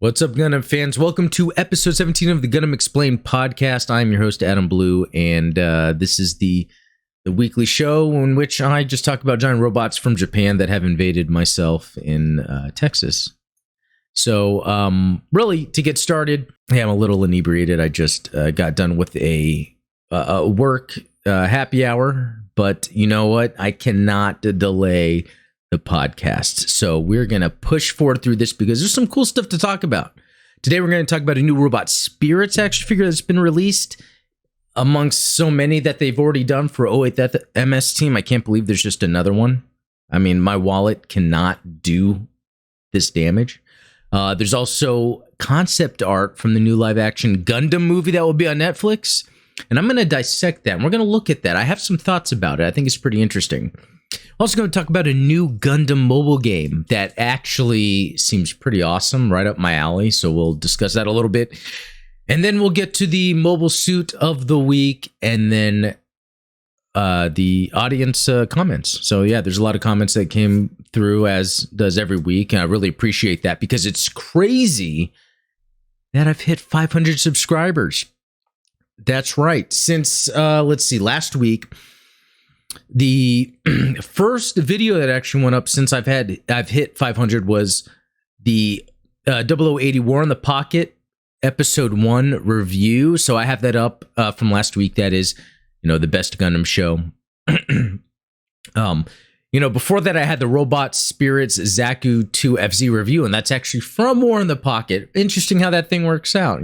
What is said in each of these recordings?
What's up, Gundam fans? Welcome to episode 17 of the Gundam Explained podcast. I'm your host, Adam Blue, and this is the weekly show in which I just talk about giant robots from Japan that have invaded myself in Texas. So, really, to get started, hey, I'm a little inebriated. I just got done with a work happy hour, but you know what? I cannot delay the podcast. So we're going to push forward through this because there's some cool stuff to talk about. Today, we're going to talk about a new Robot Spirits action figure that's been released amongst so many that they've already done for 08 MS team. I can't believe there's just another one. I mean, my wallet cannot do this damage. There's also concept art from the new live action Gundam movie that will be on Netflix. And I'm going to dissect that. And we're going to look at that. I have some thoughts about it. I think it's pretty interesting. Also going to talk about a new Gundam mobile game that actually seems pretty awesome, right up my alley. So we'll discuss that a little bit. And then we'll get to the mobile suit of the week and then the audience comments. So yeah, there's a lot of comments that came through, as does every week. And I really appreciate that because it's crazy that I've hit 500 subscribers. That's right. Since, let's see, last week, the first video that actually went up since I've hit 500 was the 0080 War in the Pocket episode 1 review. So I have that up from last week. That is, the best Gundam show. Before that I had the Robot Spirits Zaku II FZ review, and that's actually from War in the Pocket. Interesting how that thing works out,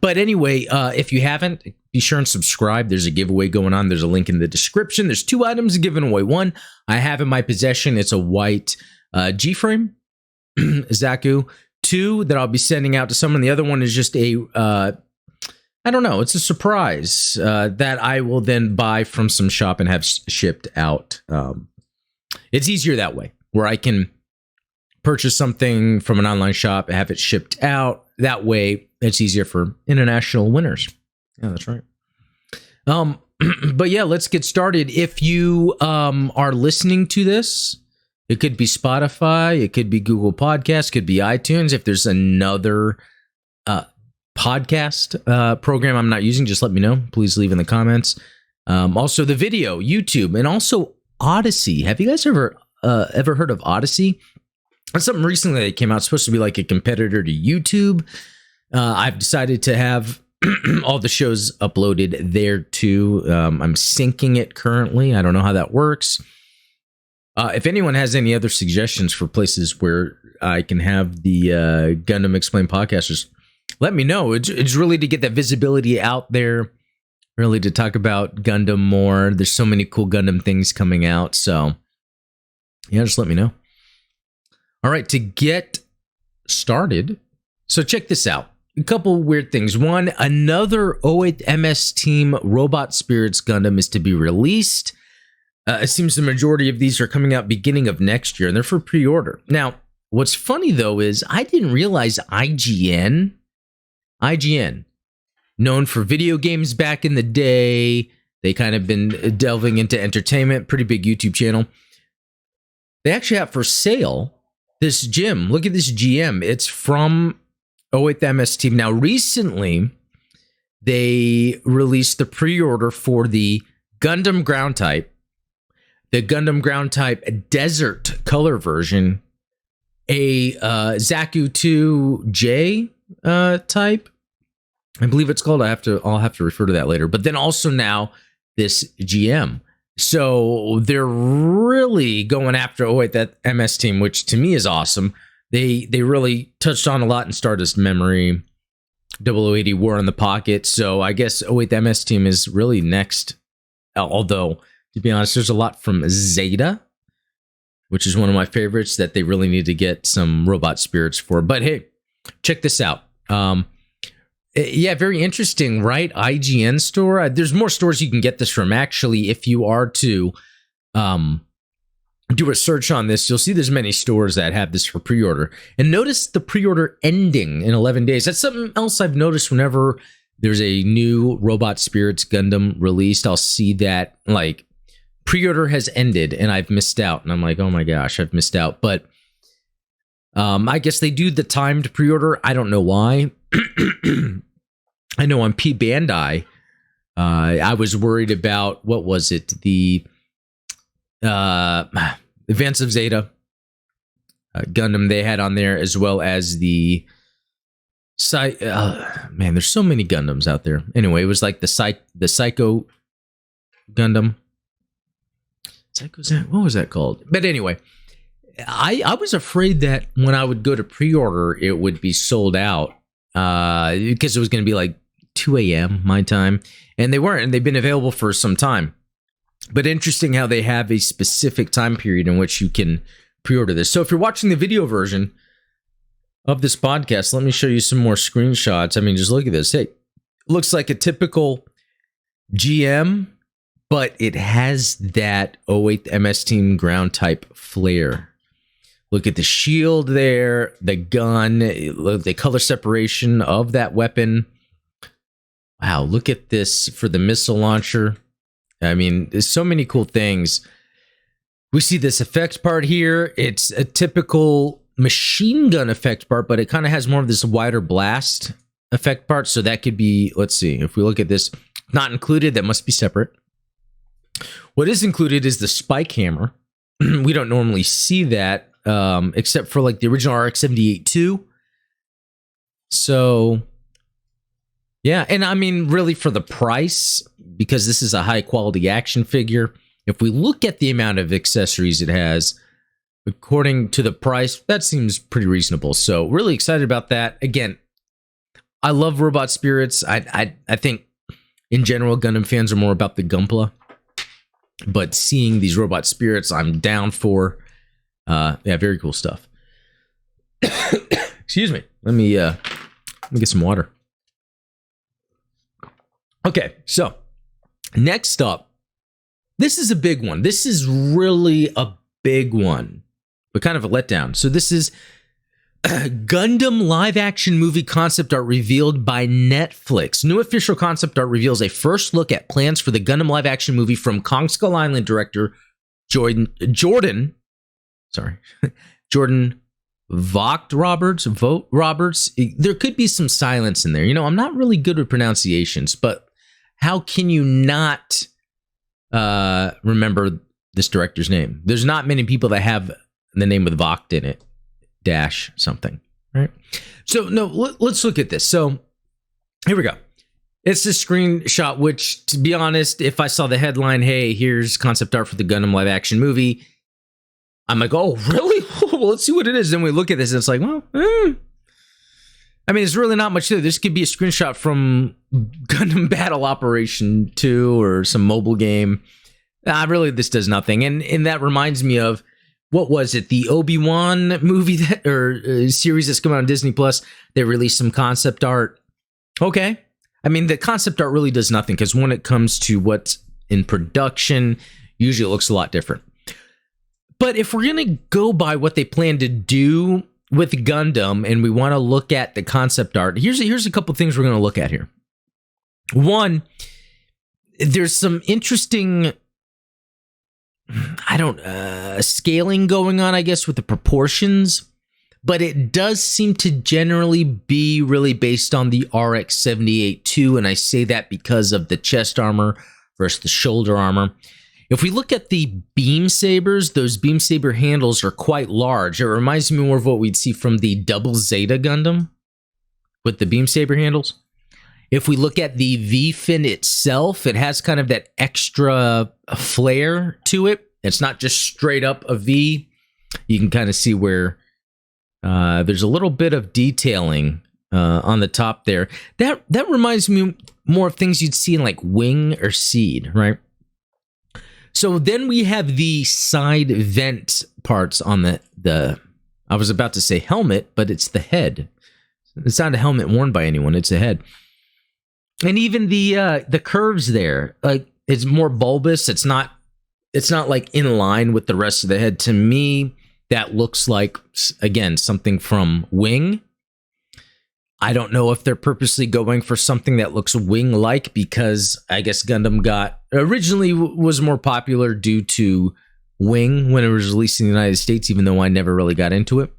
But anyway, if you haven't, be sure and subscribe. There's a giveaway going on. There's a link in the description. There's 2 items given away. One I have in my possession. It's a white G-frame Zaku. 2 that I'll be sending out to someone. The other one is just a, I don't know. It's a surprise that I will then buy from some shop and have shipped out. It's easier that way, where I can purchase something from an online shop and have it shipped out. That way, it's easier for international winners. Yeah, that's right. But yeah, let's get started. If you are listening to this, it could be Spotify, it could be Google Podcasts, it could be iTunes. If there's another podcast program I'm not using, just let me know. Please leave in the comments. Also, the video, YouTube, and also Odyssey. Have you guys ever heard of Odyssey? That's something recently that came out. It's supposed to be like a competitor to YouTube. I've decided to have all the shows uploaded there too. I'm syncing it currently. I don't know how that works. If anyone has any other suggestions for places where I can have the Gundam Explained podcast, just let me know. It's really to get that visibility out there, really to talk about Gundam more. There's so many cool Gundam things coming out. So yeah, just let me know. All right, to get started, so check this out. A couple weird things. One, another 08 MS Team Robot Spirits Gundam is to be released. It seems the majority of these are coming out beginning of next year, and they're for pre-order. Now, what's funny, though, is I didn't realize IGN, known for video games back in the day, they kind of been delving into entertainment, pretty big YouTube channel. They actually have for sale this GM. Look at this GM. It's from 08 MS Team. Now, recently, they released the pre-order for the Gundam Ground Type, the Gundam Ground Type Desert Color version, a Zaku II J type, I believe it's called. I'll have to refer to that later. But then also now this GM. So they're really going after 08 MS Team, which to me is awesome. They really touched on a lot in Stardust Memory, 0080 War in the Pocket. So I guess 08 MS Team is really next. Although, to be honest, there's a lot from Zeta, which is one of my favorites that they really need to get some Robot Spirits for. But hey, check this out. Yeah, very interesting, right? IGN store. There's more stores you can get this from. Actually, if you are to do a search on this, you'll see there's many stores that have this for pre-order. And notice the pre-order ending in 11 days. That's something else I've noticed whenever there's a new Robot Spirits Gundam released. I'll see that, like, pre-order has ended and I've missed out. And I'm like, oh my gosh, I've missed out. But I guess they do the timed pre-order. I don't know why. I know on P Bandai, I was worried about, what was it? The Advance of Zeta Gundam they had on there, as well as the man, there's so many Gundams out there. Anyway, it was like the Psycho Gundam. What was that called? But anyway, I was afraid that when I would go to pre-order, it would be sold out because it was going to be like 2 a.m. my time, and they weren't, and they've been available for some time. But interesting how they have a specific time period in which you can pre-order this. So if you're watching the video version of this podcast, let me show you some more screenshots. I mean, just look at this. Hey, it looks like a typical GM, but it has that 08th MS Team ground type flare. Look at the shield there, the gun, the color separation of that weapon. Wow, look at this for the missile launcher. I mean, there's so many cool things. We see this effect part here. It's a typical machine gun effect part, but it kind of has more of this wider blast effect part. So that could be, let's see, if we look at this, not included, that must be separate. What is included is the spike hammer. We don't normally see that, except for like the original RX-78-2. So, yeah, and I mean, really for the price, because this is a high quality action figure, if we look at the amount of accessories it has, according to the price, that seems pretty reasonable. So really excited about that. Again, I love robot spirits. I think in general, Gundam fans are more about the Gunpla, but seeing these robot spirits, I'm down for. Yeah, very cool stuff. Excuse me. Let me get some water. Okay, so next up, this is a big one. This is really a big one, but kind of a letdown. So this is Gundam live action movie concept art revealed by Netflix. New official concept art reveals a first look at plans for the Gundam live action movie from Kong Skull Island director Jordan Vogt Roberts. There could be some silence in there. You know, I'm not really good with pronunciations, but how can you not remember this director's name? There's not many people that have the name with Vogt in it. Dash something, right? So no, let's look at this. So here we go. It's a screenshot, which, to be honest, if I saw the headline, hey, here's concept art for the Gundam live action movie, I'm like, oh, really? Well, let's see what it is. Then we look at this and it's like, well, I mean, it's really not much there. This could be a screenshot from Gundam Battle Operation 2 or some mobile game. Really, this does nothing. And that reminds me of, what was it? The Obi-Wan movie series that's coming out on Disney Plus. They released some concept art. Okay. I mean, the concept art really does nothing because when it comes to what's in production, usually it looks a lot different. But if we're going to go by what they plan to do with Gundam and we want to look at the concept art, here's a couple things we're going to look at here. One, there's some interesting scaling going on, I guess, with the proportions, but it does seem to generally be really based on the RX-78-2, and I say that because of the chest armor versus the shoulder armor. If we look at the beam sabers, those beam saber handles are quite large. It reminds me more of what we'd see from the Double Zeta Gundam with the beam saber handles. If we look at the V-fin itself, it has kind of that extra flare to it. It's not just straight up a V. You can kind of see where there's a little bit of detailing on the top there. That reminds me more of things you'd see in like Wing or Seed, right? So then we have the side vent parts on the I was about to say helmet, but it's the head. It's not a helmet worn by anyone. It's a head. And even the curves there, like, it's more bulbous. It's not like in line with the rest of the head. To me, that looks like, again, something from Wing. I don't know if they're purposely going for something that looks Wing-like, because I guess Gundam originally was more popular due to Wing when it was released in the United States, even though I never really got into it.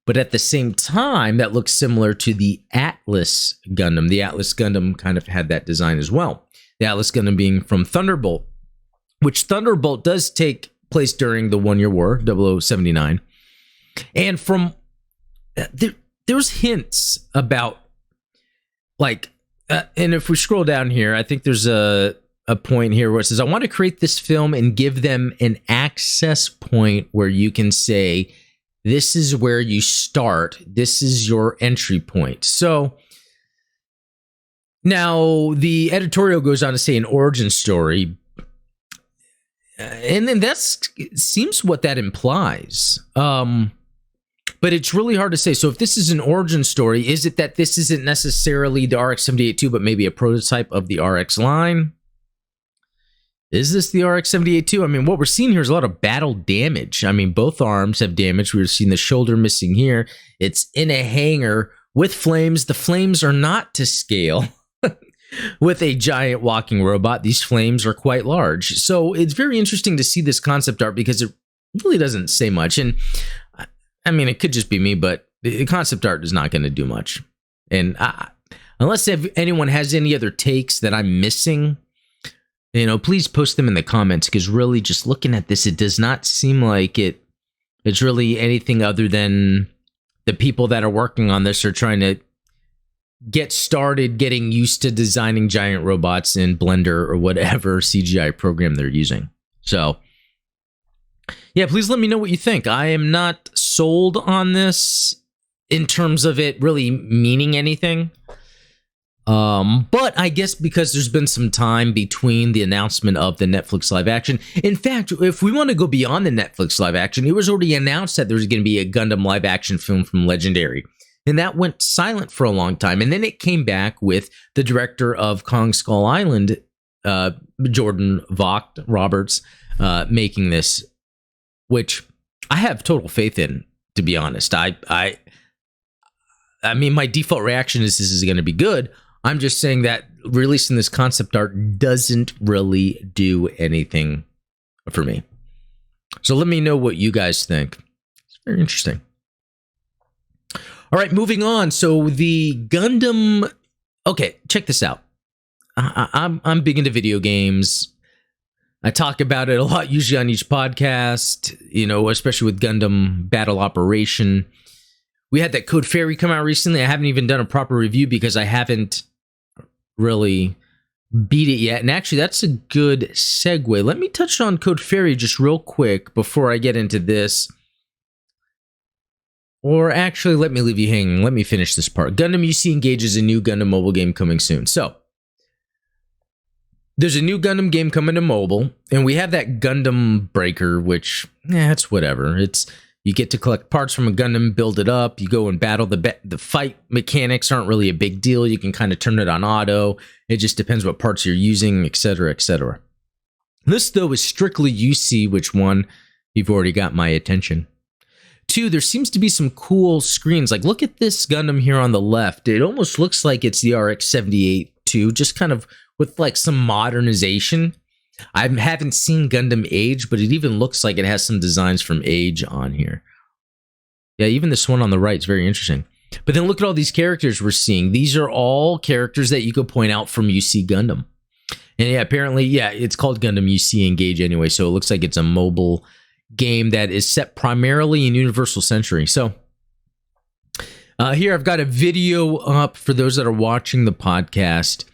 But at the same time, that looks similar to the Atlas Gundam. The Atlas Gundam kind of had that design as well. The Atlas Gundam being from Thunderbolt, which Thunderbolt does take place during the 1 Year War, 0079. And from there's hints about, like, and if we scroll down here, I think there's a point here where it says, I want to create this film and give them an access point where you can say, this is where you start. This is your entry point. So now the editorial goes on to say an origin story. And then that seems what that implies. But it's really hard to say. So if this is an origin story, is it that this isn't necessarily the RX-78-2, but maybe a prototype of the RX line? Is this the RX-78-2? I mean, what we're seeing here is a lot of battle damage. I mean, both arms have damage. We're seeing the shoulder missing here. It's in a hangar with flames. The flames are not to scale. With a giant walking robot, these flames are quite large. So it's very interesting to see this concept art because it really doesn't say much. And I mean, it could just be me, but the concept art is not going to do much. And unless anyone has any other takes that I'm missing, you know, please post them in the comments, because really just looking at this, it does not seem like it's really anything other than the people that are working on this are trying to get started getting used to designing giant robots in Blender or whatever CGI program they're using. So yeah, please let me know what you think. I am not sold on this in terms of it really meaning anything. But I guess because there's been some time between the announcement of the Netflix live action. In fact, if we want to go beyond the Netflix live action, it was already announced that there was going to be a Gundam live action film from Legendary. And that went silent for a long time. And then it came back with the director of Kong Skull Island, Jordan Vogt Roberts, making this, which I have total faith in, to be honest. I mean, my default reaction is this is going to be good. I'm just saying that releasing this concept art doesn't really do anything for me. So let me know what you guys think. It's very interesting. All right, moving on. So the Gundam... Okay, check this out. I'm big into video games. I talk about it a lot, usually on each podcast, you know, especially with Gundam Battle Operation. We had that Code Fairy come out recently. I haven't even done a proper review because I haven't really beat it yet. And actually, that's a good segue. Let me touch on Code Fairy just real quick before I get into this. Or actually, let me leave you hanging. Let me finish this part. Gundam UC engages a new Gundam mobile game coming soon. So, there's a new Gundam game coming to mobile, and we have that Gundam Breaker, which, it's whatever. You get to collect parts from a Gundam, build it up, you go and battle. The fight mechanics aren't really a big deal. You can kind of turn it on auto. It just depends what parts you're using, etc., etc. This, though, is strictly UC, which one, you've already got my attention. 2, there seems to be some cool screens. Like, look at this Gundam here on the left. It almost looks like it's the RX-78-2, just kind of with like some modernization. I haven't seen Gundam Age, but it even looks like it has some designs from Age on here. Yeah, even this one on the right is very interesting. But then look at all these characters we're seeing. These are all characters that you could point out from UC Gundam. And yeah, apparently, yeah, it's called Gundam UC Engage anyway, so it looks like it's a mobile game that is set primarily in Universal Century. So here I've got a video up for those that are watching the podcast.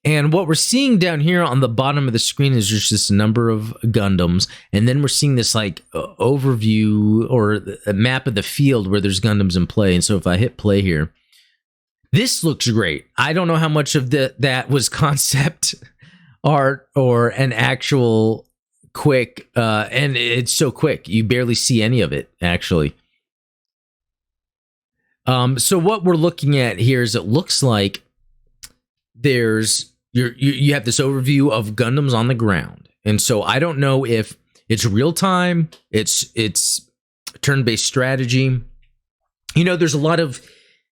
And what we're seeing down here on the bottom of the screen is just this number of Gundams. And then we're seeing this like overview or a map of the field where there's Gundams in play. And so if I hit play here, this looks great. I don't know how much of that was concept art or an actual quick, and it's so quick. You barely see any of it, actually. So what we're looking at here is it looks like you have this overview of Gundams on the ground. And so I don't know if it's real time, it's turn-based strategy. You know, there's a lot of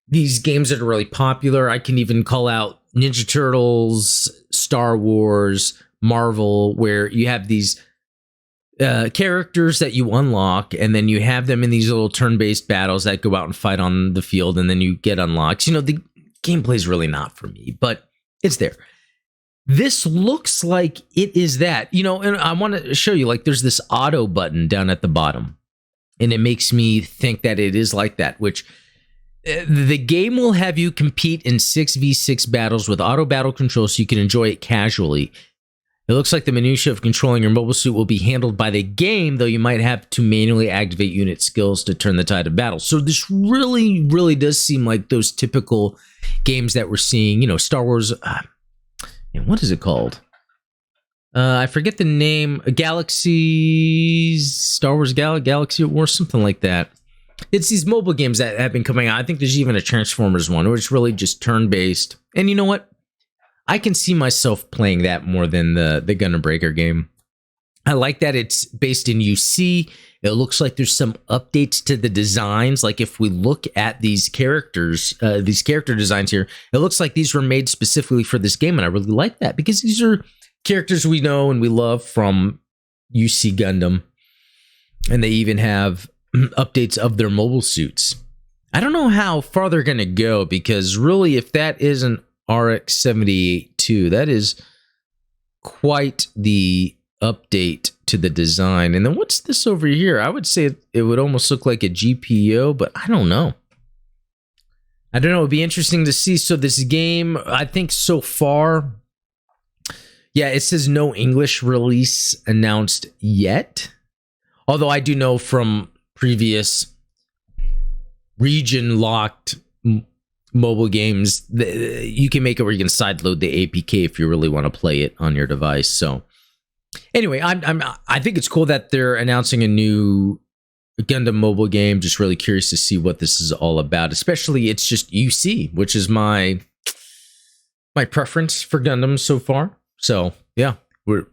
these games that are really popular. I can even call out Ninja Turtles, Star Wars, Marvel, where you have these characters that you unlock, and then you have them in these little turn-based battles that go out and fight on the field, and then you get unlocks. The gameplay is really not for me, but it's there. This looks like it is that, and I want to show you, like, there's this auto button down at the bottom, and it makes me think that it is like that, which the game will have you compete in 6v6 battles with auto battle control so you can enjoy it casually. It looks like the minutia of controlling your mobile suit will be handled by the game, though you might have to manually activate unit skills to turn the tide of battle. So this really, really does seem like those typical games that we're seeing, Star Wars, and what is it called? I forget the name, Star Wars Galaxy War, something like that. It's these mobile games that have been coming out. I think there's even a Transformers one, where it's really just turn-based. And you know what? I can see myself playing that more than the Gundam Breaker game. I like that it's based in UC. It looks like there's some updates to the designs. Like if we look at these characters, these character designs here, it looks like these were made specifically for this game. And I really like that because these are characters we know and we love from UC Gundam. And they even have updates of their mobile suits. I don't know how far they're going to go, because really, if that isn't RX-78-2, that is quite the update to the design. And then what's this over here? I would say it would almost look like a GPO, but I don't know. It would be interesting to see. So this game, I think so far, yeah, it says no English release announced yet. Although I do know from previous region-locked mobile games, you can make it where you can sideload the APK if you really want to play it on your device. So anyway, I think it's cool that they're announcing a new Gundam mobile game. Just really curious to see what this is all about. Especially, it's just UC, which is my preference for Gundam so far. So yeah, would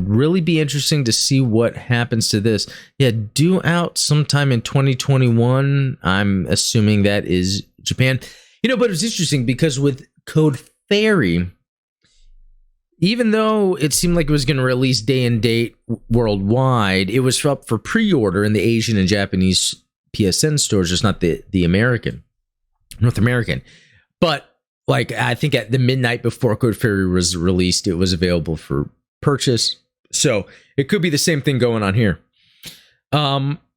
really be interesting to see what happens to this. Yeah, due out sometime in 2021. I'm assuming that is Japan. But it was interesting because with Code Fairy, even though it seemed like it was going to release day and date worldwide, it was up for pre-order in the Asian and Japanese PSN stores, just not the North American. But like, I think at the midnight before Code Fairy was released, it was available for purchase. So it could be the same thing going on here.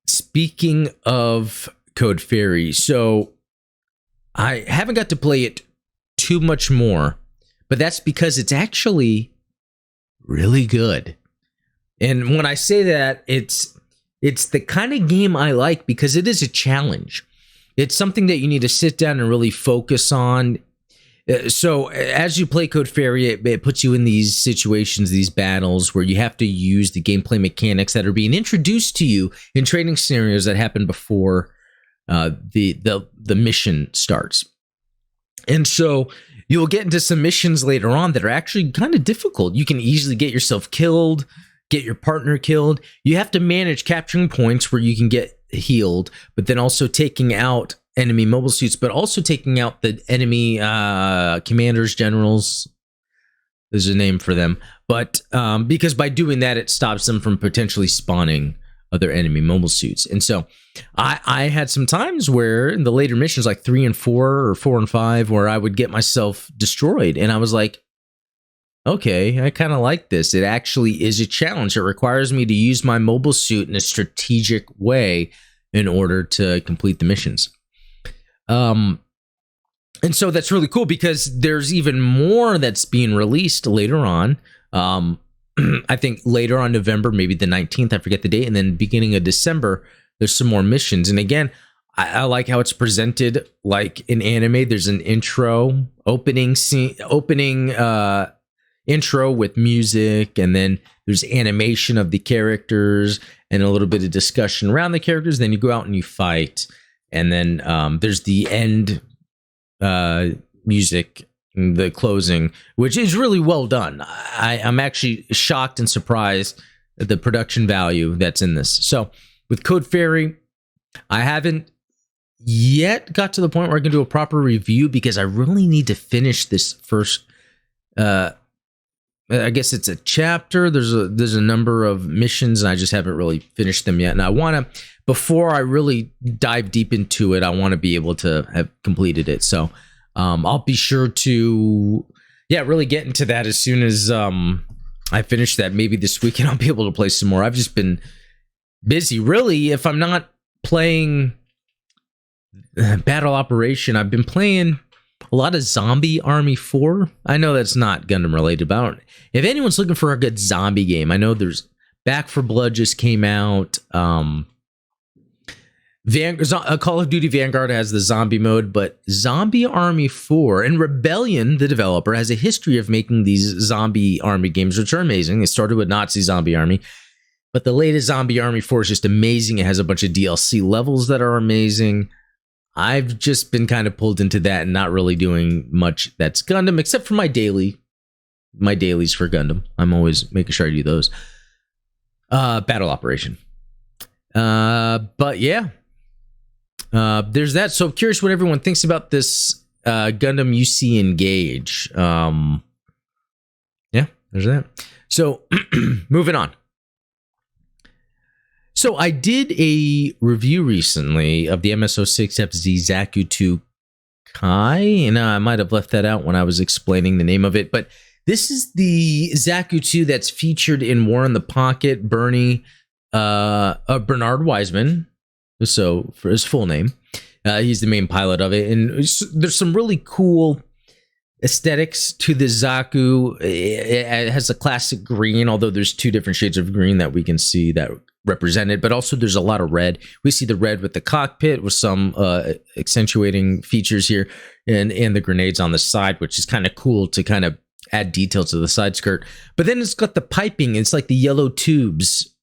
Speaking of Code Fairy, so I haven't got to play it too much more, but that's because it's actually really good. And when I say that, it's the kind of game I like because it is a challenge. It's something that you need to sit down and really focus on. So as you play Code Fairy, it puts you in these situations, these battles where you have to use the gameplay mechanics that are being introduced to you in training scenarios that happen before the mission starts. And so you'll get into some missions later on that are actually kind of difficult. You can easily get yourself killed, get your partner killed. You have to manage capturing points where you can get healed, but then also taking out enemy mobile suits, but also taking out the enemy commanders, generals. There's a name for them. But because by doing that, it stops them from potentially spawning other enemy mobile suits. And so I had some times where in the later missions, like 3 and 4 or 4 and 5, where I would get myself destroyed. And I was like, okay, I kind of like this. It actually is a challenge. It requires me to use my mobile suit in a strategic way in order to complete the missions. And so that's really cool because there's even more that's being released later on. I think later on November, maybe the 19th, I forget the date, and then beginning of December, there's some more missions. And again, I like how it's presented like in anime. There's an opening intro with music, and then there's animation of the characters and a little bit of discussion around the characters. Then you go out and you fight, and then there's the end music, the closing, which is really well done. I'm actually shocked and surprised at the production value that's in this. So with Code Fairy, I haven't yet got to the point where I can do a proper review because I really need to finish this first I guess it's a chapter. There's a number of missions, and I just haven't really finished them yet. And I want to, before I really dive deep into it, I want to be able to have completed it. So I'll be sure to, really get into that as soon as I finish that. Maybe this weekend I'll be able to play some more. I've just been busy. Really, if I'm not playing Battle Operation, I've been playing a lot of Zombie Army 4. I know that's not Gundam related, but if anyone's looking for a good zombie game, I know there's Back for Blood just came out. Call of Duty Vanguard has the zombie mode, but Zombie Army 4 and Rebellion, the developer, has a history of making these zombie army games, which are amazing. It started with Nazi Zombie Army, but the latest Zombie Army 4 is just amazing. It has a bunch of DLC levels that are amazing. I've just been kind of pulled into that and not really doing much that's Gundam, except for my dailies for Gundam. I'm always making sure I do those. Battle Operation. But yeah. There's that. So I'm curious what everyone thinks about this Gundam UC Engage. Yeah, there's that. So moving on. So I did a review recently of the MS06FZ Zaku II Kai, and I might have left that out when I was explaining the name of it, but this is the Zaku II that's featured in War in the Pocket, Bernard Wiseman. So for his full name, he's the main pilot of it, and there's some really cool aesthetics to the Zaku. It has a classic green, although there's two different shades of green that we can see that represented, but also there's a lot of red. We see the red with the cockpit with some accentuating features here, and the grenades on the side, which is kind of cool to kind of add detail to the side skirt. But then it's got the piping. It's like the yellow tubes.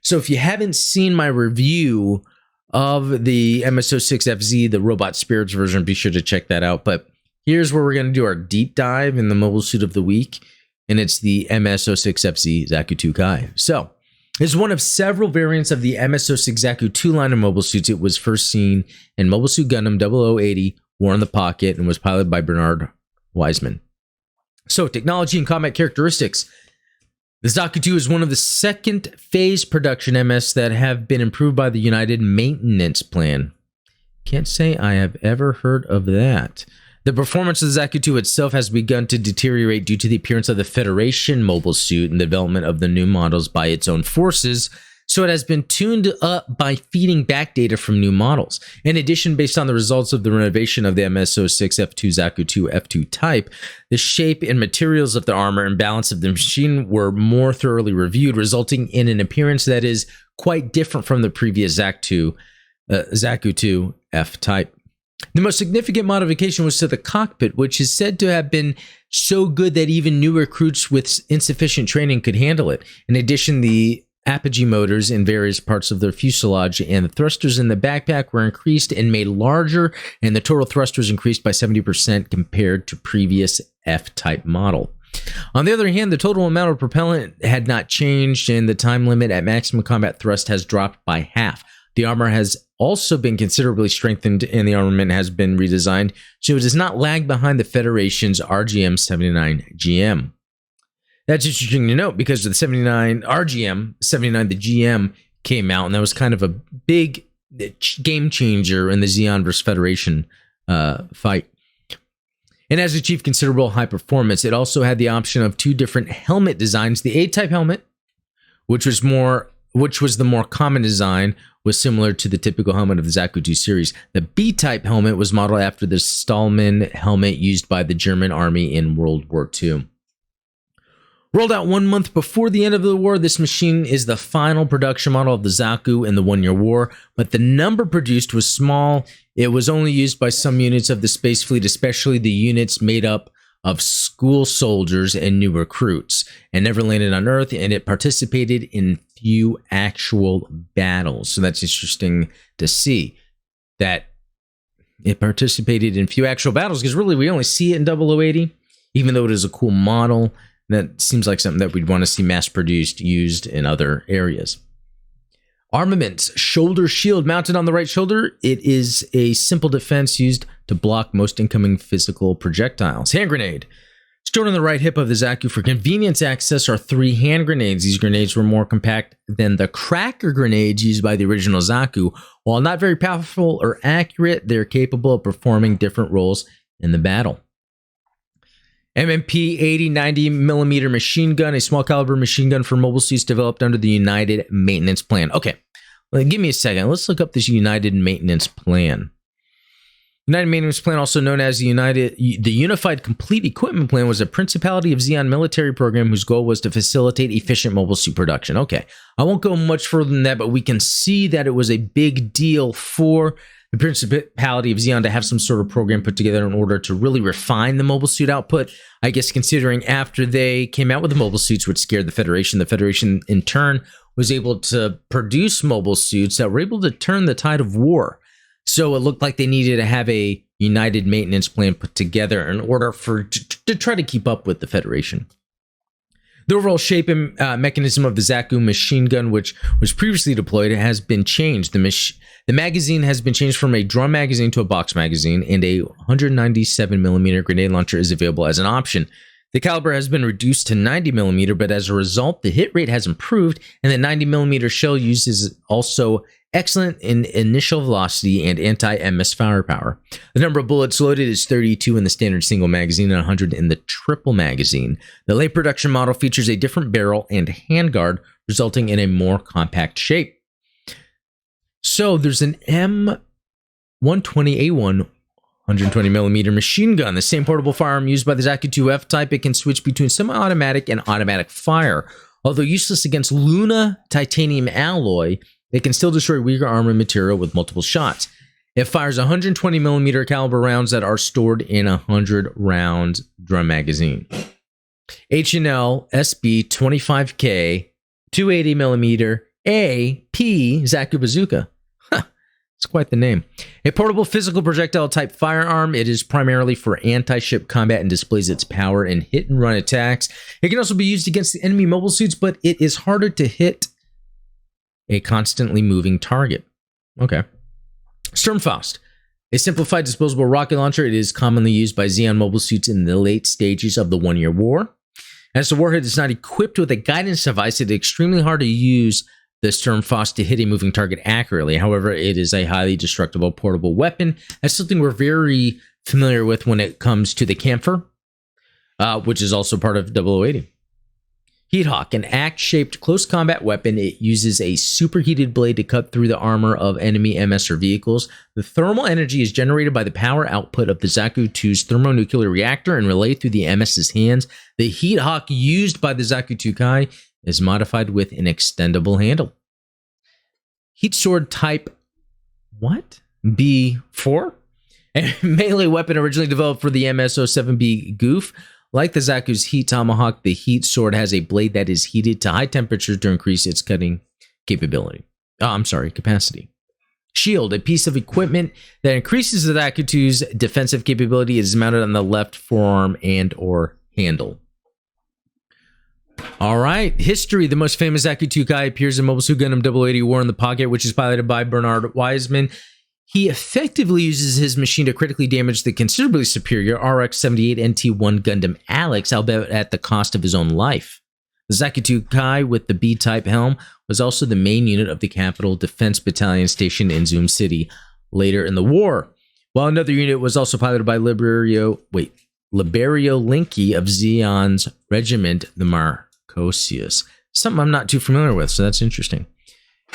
So if you haven't seen my review of the MS06FZ, the Robot Spirits version, be sure to check that out. But here's where we're going to do our deep dive in the mobile suit of the week, and it's the MS06FZ Zaku II Kai. So it's one of several variants of the MS06 Zaku II line of mobile suits. It was first seen in Mobile Suit Gundam 0080 War in the Pocket and was piloted by Bernard Wiseman. So technology and combat characteristics. The Zaku II is one of the second phase production MS that have been improved by the United Maintenance Plan. Can't say I have ever heard of that. The performance of the Zaku II itself has begun to deteriorate due to the appearance of the Federation mobile suit and the development of the new models by its own forces, so it has been tuned up by feeding back data from new models. In addition, based on the results of the renovation of the MS06 F2 Zaku II F2 type, the shape and materials of the armor and balance of the machine were more thoroughly reviewed, resulting in an appearance that is quite different from the previous Zaku II F type. The most significant modification was to the cockpit, which is said to have been so good that even new recruits with insufficient training could handle it. In addition, the apogee motors in various parts of the fuselage and the thrusters in the backpack were increased and made larger, and the total thrusters increased by 70% compared to previous F-type model. On the other hand, the total amount of propellant had not changed, and the time limit at maximum combat thrust has dropped by half. The armor has also been considerably strengthened, and the armament has been redesigned, so it does not lag behind the Federation's RGM-79 GM. That's interesting to note because the 79 RGM, 79 the GM came out, and that was kind of a big game changer in the Xeon versus Federation fight. And has achieved considerable high performance. It also had the option of two different helmet designs. The A-type helmet, which was the more common design, was similar to the typical helmet of the Zaku II series. The B-type helmet was modeled after the Stallman helmet used by the German army in World War II. Rolled out 1 month before the end of the war, this machine is the final production model of the Zaku in the One-Year War, but the number produced was small. It was only used by some units of the Space Fleet, especially the units made up of school soldiers and new recruits, and never landed on Earth, and it participated in few actual battles. So that's interesting to see that it participated in few actual battles, because really we only see it in 0080, even though it is a cool model. That seems like something that we'd want to see mass-produced, used in other areas. Armaments. Shoulder shield mounted on the right shoulder. It is a simple defense used to block most incoming physical projectiles. Hand grenade. Stored on the right hip of the Zaku for convenience access are 3 hand grenades. These grenades were more compact than the cracker grenades used by the original Zaku. While not very powerful or accurate, they're capable of performing different roles in the battle. MMP 80-90mm machine gun, a small caliber machine gun for mobile suits developed under the United Maintenance Plan. Okay, well, give me a second. Let's look up this United Maintenance Plan. United Maintenance Plan, also known as the Unified Complete Equipment Plan, was a Principality of Zeon military program whose goal was to facilitate efficient mobile suit production. Okay, I won't go much further than that, but we can see that it was a big deal for the Principality of Zeon to have some sort of program put together in order to really refine the mobile suit output. I guess considering after they came out with the mobile suits, which scared the Federation in turn was able to produce mobile suits that were able to turn the tide of war. So it looked like they needed to have a United Maintenance Plan put together in order to try to keep up with the Federation. The overall shape and mechanism of the Zaku machine gun, which was previously deployed, has been changed. The magazine has been changed from a drum magazine to a box magazine, and a 197mm grenade launcher is available as an option. The caliber has been reduced to 90mm, but as a result, the hit rate has improved, and the 90mm shell uses also excellent in initial velocity and anti-MS firepower. The number of bullets loaded is 32 in the standard single magazine and 100 in the triple magazine. The late production model features a different barrel and handguard, resulting in a more compact shape. So there's an M120A1 120mm machine gun, the same portable firearm used by the Zaku II F-type. It can switch between semi-automatic and automatic fire. Although useless against Luna titanium alloy, it can still destroy weaker armor material with multiple shots. It fires 120mm caliber rounds that are stored in a 100-round drum magazine. H&L SB 25K 280mm AP Zaku Bazooka. It's quite the name. A portable physical projectile type firearm. It is primarily for anti-ship combat and displays its power in hit-and-run attacks. It can also be used against the enemy mobile suits, but it is harder to hit a constantly moving target. Okay. Sturmfaust. A simplified disposable rocket launcher. It is commonly used by Zeon mobile suits in the late stages of the One-Year War. As the warhead is not equipped with a guidance device, it is extremely hard to use the Sturmfaust to hit a moving target accurately. However, it is a highly destructible portable weapon. That's something we're very familiar with when it comes to the Camphor, which is also part of 0080. Heathawk, an axe-shaped close combat weapon. It uses a superheated blade to cut through the armor of enemy MS or vehicles. The thermal energy is generated by the power output of the Zaku II's thermonuclear reactor and relayed through the MS's hands. The Heathawk used by the Zaku II Kai is modified with an extendable handle. Heat sword type what? B4? A melee weapon originally developed for the MS-07B Goof. Like the Zaku's Heat Tomahawk, the Heat Sword has a blade that is heated to high temperatures to increase its cutting capacity. Shield, a piece of equipment that increases the Zaku II's defensive capability, is mounted on the left forearm and or handle. All right, history. The most famous Zaku II Kai appears in Mobile Suit Gundam 0080 War in the Pocket, which is piloted by Bernard Wiseman. He effectively uses his machine to critically damage the considerably superior RX-78 NT-1 Gundam Alex, albeit at the cost of his own life. The Zaku II Kai with the B-type helm was also the main unit of the Capital Defense Battalion stationed in Zoom City later in the war, while another unit was also piloted by Liberio Linky of Zeon's regiment, the Marcosius. Something I'm not too familiar with, so that's interesting.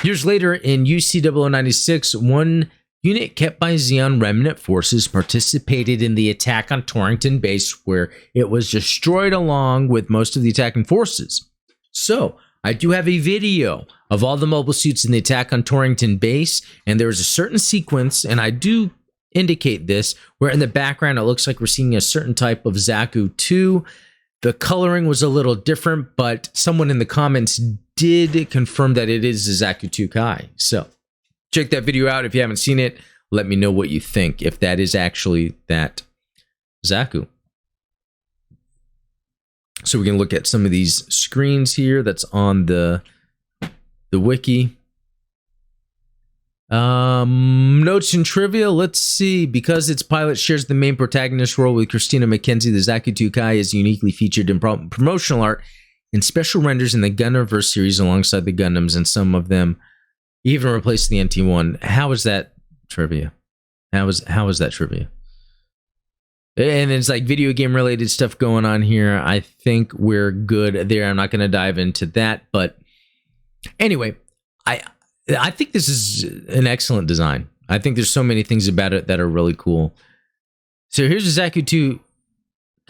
Years later, in UC 0096, one unit kept by Zeon remnant forces participated in the attack on Torrington Base, where it was destroyed along with most of the attacking forces. So, I do have a video of all the mobile suits in the attack on Torrington Base, and there is a certain sequence, and I do indicate this, where in the background it looks like we're seeing a certain type of Zaku II. The coloring was a little different, but someone in the comments did confirm that it is the Zaku II Kai. So, check that video out if you haven't seen it. Let me know what you think, if that is actually that Zaku. So we can look at some of these screens here that's on the wiki. Notes and trivia. Let's see. Because its pilot shares the main protagonist role with Christina McKenzie, the Zaku II Kai is uniquely featured in promotional art and special renders in the Gundamverse series alongside the Gundams, and some of them even replaced the NT1. How is that trivia? How is that trivia? And it's like video game related stuff going on here. I think we're good there. I'm not going to dive into that, but anyway, I think this is an excellent design. I think there's so many things about it that are really cool. So here's a Zaku II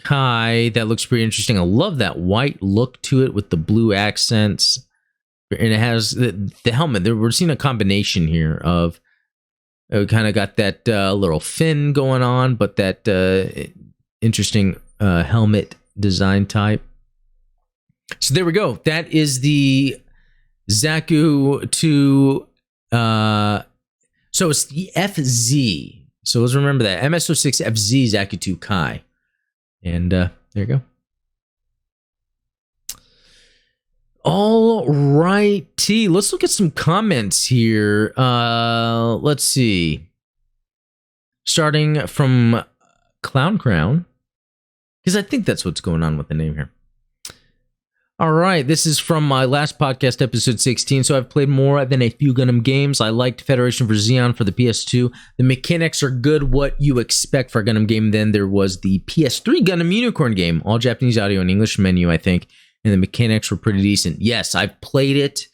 Kai that looks pretty interesting. I love that white look to it with the blue accents. And it has the helmet. We're seeing a combination here of kind of got that little fin going on, but that interesting helmet design type. So there we go. That is the Zaku II. So it's the FZ. So let's remember that. MS06 FZ Zaku II Kai. And there you go. All righty. Let's look at some comments here. Let's see. Starting from Clown Crown, because I think that's what's going on with the name here. All right, this is from my last podcast, episode 16. So I've played more than a few Gundam games. I liked Federation for Xeon for the PS2. The mechanics are good, what you expect for a Gundam game. Then there was the PS3 Gundam Unicorn game, all Japanese audio and English menu, I think. And the mechanics were pretty decent. Yes, I've played it.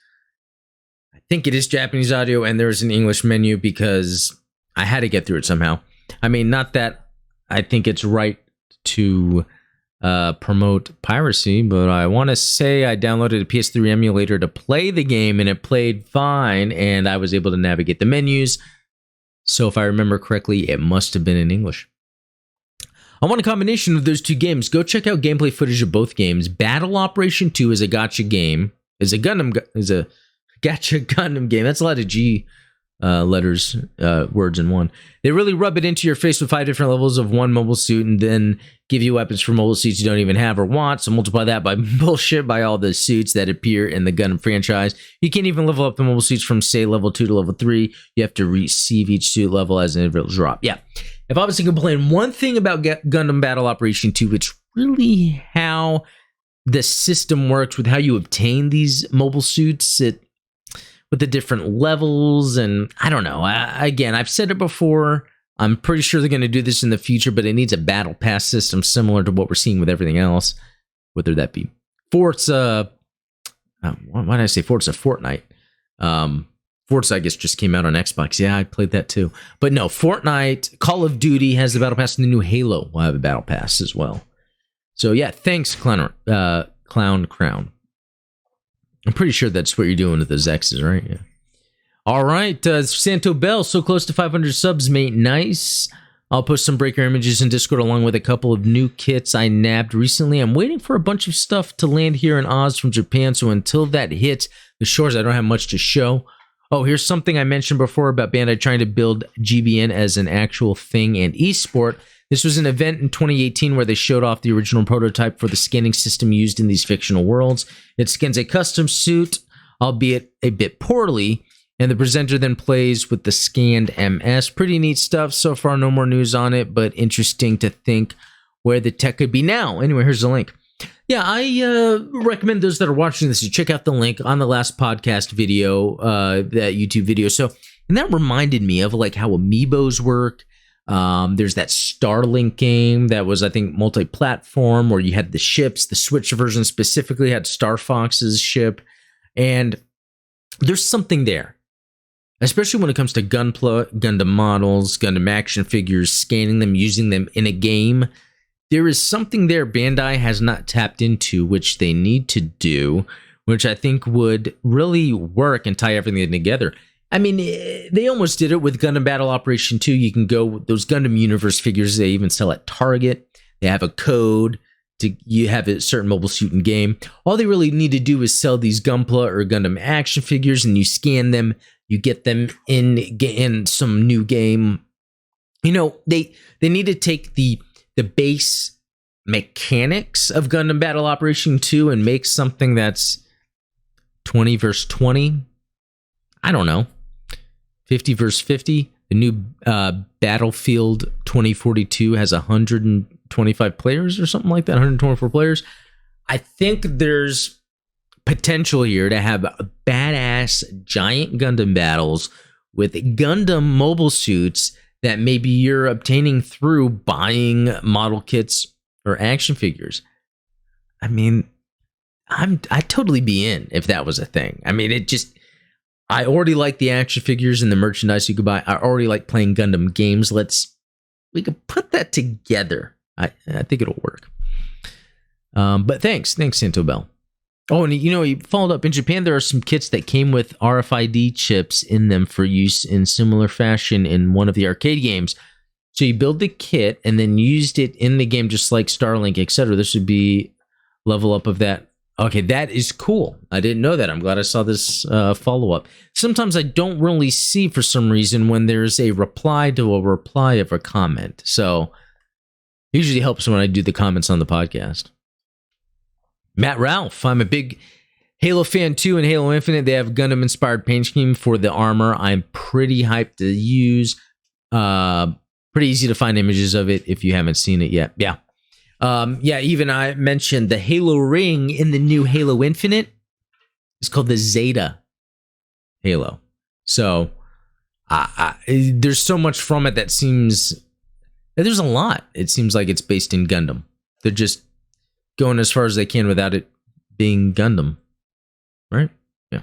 I think it is Japanese audio and there's an English menu because I had to get through it somehow. I mean, not that I think it's right to promote piracy, but I want to say I downloaded a PS3 emulator to play the game and it played fine and I was able to navigate the menus. So if I remember correctly, it must have been in English. I want a combination of those two games. Go check out gameplay footage of both games. Battle Operation 2 is a gacha game. Is a gacha Gundam game. That's a lot of G letters, words in one. They really rub it into your face with 5 different levels of one mobile suit and then give you weapons for mobile suits you don't even have or want. So multiply that by bullshit by all the suits that appear in the Gundam franchise. You can't even level up the mobile suits from, say, level 2 to level 3. You have to receive each suit level as an individual drop. Yeah. If I was to complain one thing about Gundam Battle Operation 2, it's really how the system works with how you obtain these mobile suits with the different levels. And I don't know. Again, I've said it before. I'm pretty sure they're going to do this in the future, but it needs a battle pass system similar to what we're seeing with everything else, whether that be Forza. Why did I say Forza? Fortnite. Forza, I guess, just came out on Xbox. Yeah, I played that too. But no, Fortnite, Call of Duty has the battle pass, and the new Halo will have a battle pass as well. So yeah, thanks, Clown Crown. I'm pretty sure that's what you're doing with those X's, right? Yeah. All right, Santo Bell, so close to 500 subs, mate. Nice. I'll post some breaker images in Discord along with a couple of new kits I nabbed recently. I'm waiting for a bunch of stuff to land here in Oz from Japan, so until that hits the shores, I don't have much to show. Oh, here's something I mentioned before about Bandai trying to build GBN as an actual thing and esport. This was an event in 2018 where they showed off the original prototype for the scanning system used in these fictional worlds. It scans a custom suit, albeit a bit poorly, and the presenter then plays with the scanned MS. Pretty neat stuff. So far, no more news on it, but interesting to think where the tech could be now. Anyway, here's the link. Yeah, I recommend those that are watching this to check out the link on the last podcast video, that YouTube video. So, and that reminded me of like how amiibos work. There's that Starlink game that was, I think, multi-platform where you had the ships. The Switch version specifically had Star Fox's ship. And there's something there, especially when it comes to Gundam models, Gundam action figures, scanning them, using them in a game. There is something there Bandai has not tapped into, which they need to do, which I think would really work and tie everything together. I mean, they almost did it with Gundam Battle Operation 2. You can go, those Gundam Universe figures, they even sell at Target. They have a code you have a certain mobile suit in game. All they really need to do is sell these Gunpla or Gundam action figures, and you scan them, you get them in some new game. You know, they need to take the base mechanics of Gundam Battle Operation 2 and make something that's 20 versus 20. I don't know. 50 versus 50. The new Battlefield 2042 has 125 players or something like that, 124 players. I think there's potential here to have badass giant Gundam battles with Gundam mobile suits that maybe you're obtaining through buying model kits or action figures. I mean, I'd totally be in if that was a thing. I mean, I already like the action figures and the merchandise you could buy. I already like playing Gundam games. We could put that together. I think it'll work. But thanks Santo Bell. Oh, and you followed up. In Japan, there are some kits that came with RFID chips in them for use in similar fashion in one of the arcade games. So you build the kit and then used it in the game, just like Starlink, etc. This would be level up of that. Okay, that is cool. I didn't know that. I'm glad I saw this follow-up. Sometimes I don't really see, for some reason, when there's a reply to a reply of a comment. So it usually helps when I do the comments on the podcast. Matt Ralph, I'm a big Halo fan too. In Halo Infinite, they have Gundam-inspired paint scheme for the armor. I'm pretty hyped to use. Pretty easy to find images of it if you haven't seen it yet. Yeah. Even I mentioned the Halo ring in the new Halo Infinite. It's called the Zeta Halo. So there's so much from it that seems... There's a lot. It seems like it's based in Gundam. They're just going as far as they can without it being Gundam. Right? Yeah.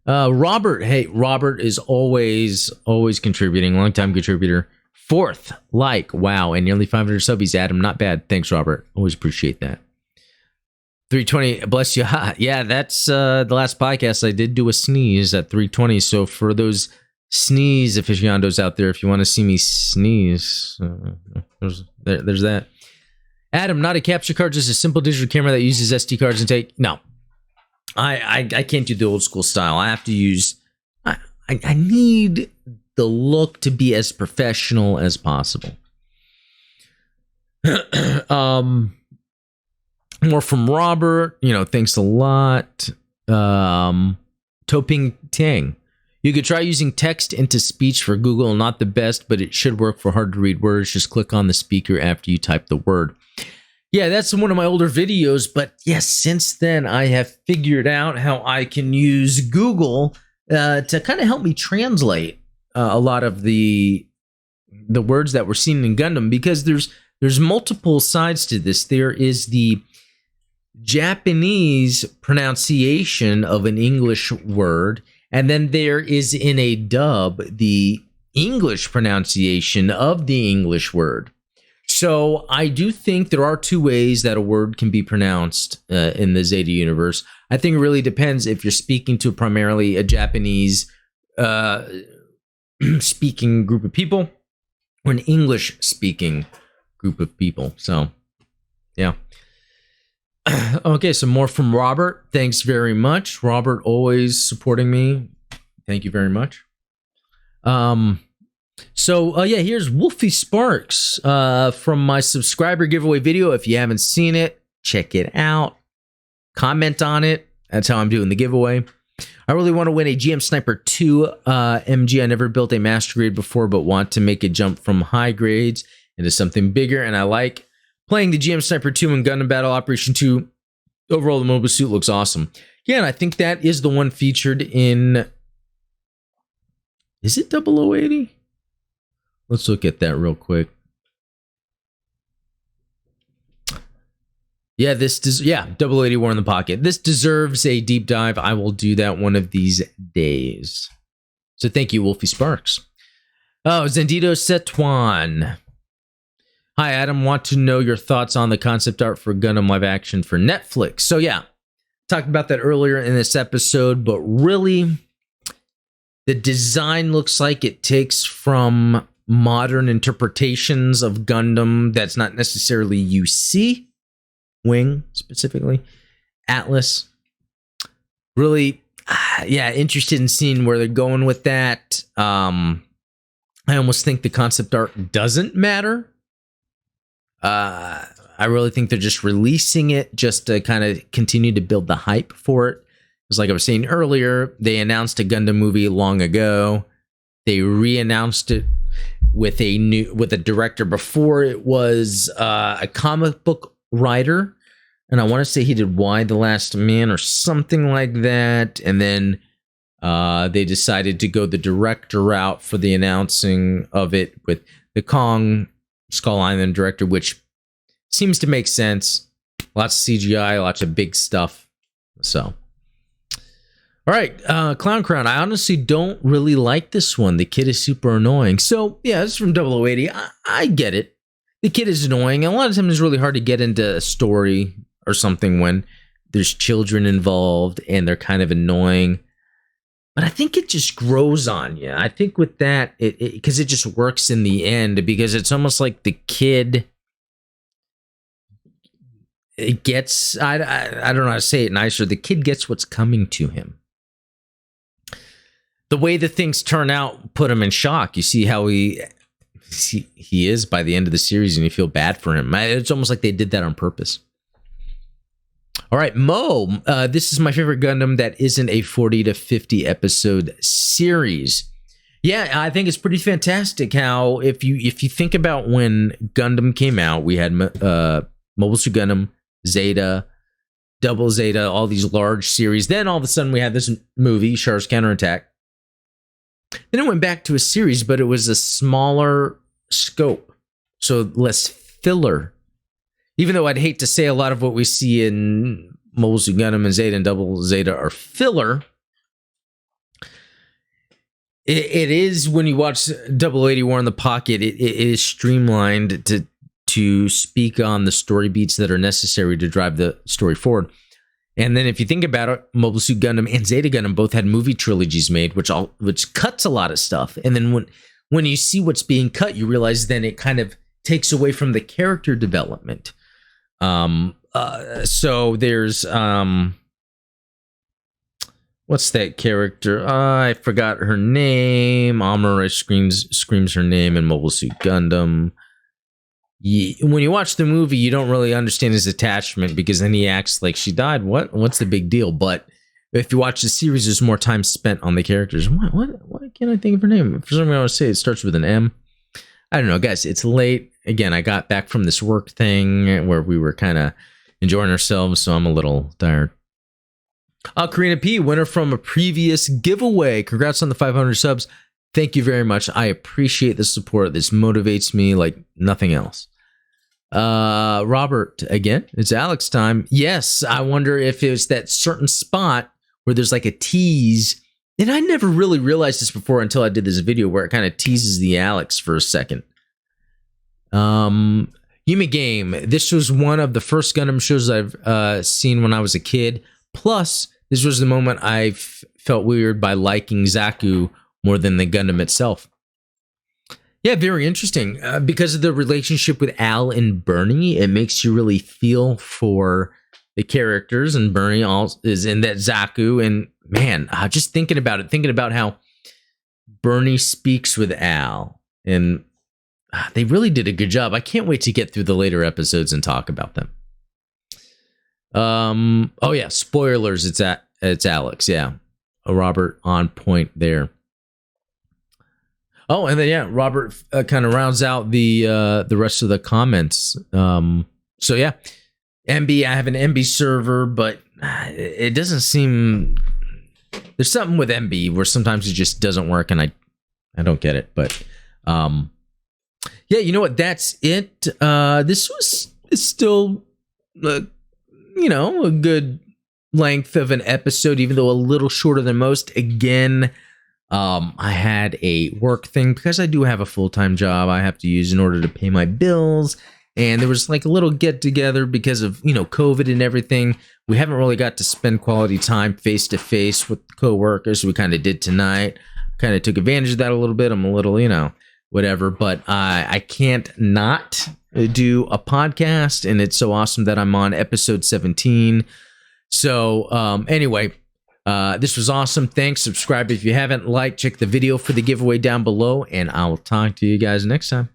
Robert. Hey, Robert is always contributing. Longtime contributor. 4th like, wow, and nearly 500 subbies, Adam. Not bad. Thanks, Robert. Always appreciate that. 320, bless you. Ha. Yeah, that's the last podcast. I did do a sneeze at 320. So for those sneeze aficionados out there, if you want to see me sneeze, there's that. Adam, not a capture card, just a simple digital camera that uses SD cards and take. No, I can't do the old school style. I have to use. I need the look to be as professional as possible. More from Robert, thanks a lot. Toping Tang. You could try using text into speech for Google, not the best, but it should work for hard to read words. Just click on the speaker after you type the word. Yeah, that's one of my older videos, but yes, since then I have figured out how I can use Google to kind of help me translate a lot of the words that we're seeing in Gundam, because there's multiple sides to this. There is the Japanese pronunciation of an English word, and then there is in a dub the English pronunciation of the English word. So I do think there are two ways that a word can be pronounced in the Zeta universe. I think it really depends if you're speaking to primarily a Japanese speaking group of people or an English speaking group of people. So, yeah. Okay, so more from Robert. Thanks very much. Robert, always supporting me. Thank you very much. Here's Wolfie Sparks from my subscriber giveaway video. If you haven't seen it, check it out. Comment on it. That's how I'm doing the giveaway. I really want to win a GM Sniper 2 MG. I never built a master grade before, but want to make a jump from high grades into something bigger. And I like playing the GM Sniper 2 in Gundam Battle Operation 2. Overall, the mobile suit looks awesome. Yeah, and I think that is the one featured in... Is it 0080? Let's look at that real quick. Yeah, 0080 War in the Pocket. This deserves a deep dive. I will do that one of these days. So thank you, Wolfie Sparks. Oh, Zendito Setuan. Hi, Adam. Want to know your thoughts on the concept art for Gundam live action for Netflix. So yeah, talked about that earlier in this episode, but really, the design looks like it takes from modern interpretations of Gundam that's not necessarily UC, Wing specifically, Atlas. Really, interested in seeing where they're going with that. I almost think the concept art doesn't matter. I really think they're just releasing it just to kind of continue to build the hype for it. Because like I was saying earlier, they announced a Gundam movie long ago. They re-announced it with a director. Before, it was a comic book writer, and I want to say he did Y the Last Man or something like that. And then they decided to go the director route for the announcing of it with the Kong Skull Island director, which seems to make sense. Lots of CGI, lots of big stuff. So, all right, Clown Crown. I honestly don't really like this one. The kid is super annoying. So, yeah, this is from 0080. I get it. The kid is annoying. And a lot of times it's really hard to get into a story or something when there's children involved and they're kind of annoying. But I think it just grows on you. I think with that, because it just works in the end, because it's almost like the kid, it gets, I don't know how to say it nicer, the kid gets what's coming to him. The way the things turn out put him in shock. You see how he is by the end of the series, and you feel bad for him. It's almost like they did that on purpose. All right, Mo, this is my favorite Gundam that isn't a 40 to 50 episode series. Yeah, I think it's pretty fantastic how if you think about when Gundam came out, we had Mobile Suit Gundam, Zeta, Double Zeta, all these large series. Then all of a sudden we had this movie, Char's Counterattack. Then it went back to a series, but it was a smaller scope, so less filler. Even though I'd hate to say a lot of what we see in Mobile Suit Gundam and Zeta and Double Zeta are filler, it is, when you watch 0080 War in the Pocket, it is streamlined to speak on the story beats that are necessary to drive the story forward. And then if you think about it, Mobile Suit Gundam and Zeta Gundam both had movie trilogies made, which cuts a lot of stuff. And then when you see what's being cut, you realize then it kind of takes away from the character development. So there's what's that character? I forgot her name. Amara screams her name in Mobile Suit Gundam. When you watch the movie, you don't really understand his attachment because then he acts like she died. What's the big deal? But if you watch the series, there's more time spent on the characters. Why can't I think of her name? For some reason, I would say it starts with an M. I don't know, guys. It's late. Again, I got back from this work thing where we were kind of enjoying ourselves, so I'm a little tired. Karina P, winner from a previous giveaway. Congrats on the 500 subs. Thank you very much. I appreciate the support. This motivates me like nothing else. Robert, again, it's Alex time. Yes, I wonder if it's that certain spot where there's like a tease. And I never really realized this before until I did this video where it kind of teases the Alex for a second. Yumi Game. This was one of the first Gundam shows I've seen when I was a kid. Plus, this was the moment I felt weird by liking Zaku more than the Gundam itself. Yeah, very interesting. Because of the relationship with Al and Bernie, it makes you really feel for the characters, and Bernie is in that Zaku. And man, just thinking about how Bernie speaks with Al, and they really did a good job. I can't wait to get through the later episodes and talk about them. Oh yeah, spoilers. It's Alex. Yeah, Robert on point there. Oh, and then yeah, Robert kind of rounds out the rest of the comments. So yeah, MB. I have an MB server, but it doesn't seem. There's something with MB where sometimes it just doesn't work, and I don't get it. But yeah, you know what? That's it. It's still a good length of an episode, even though a little shorter than most. Again, I had a work thing because I do have a full-time job I have to use in order to pay my bills. And there was like a little get together because of, COVID and everything. We haven't really got to spend quality time face to face with coworkers. We kind of did tonight. Kind of took advantage of that a little bit. I'm a little, whatever, but I can't not do a podcast. And it's so awesome that I'm on episode 17. So anyway, this was awesome. Thanks. Subscribe if you haven't. Check the video for the giveaway down below, and I'll talk to you guys next time.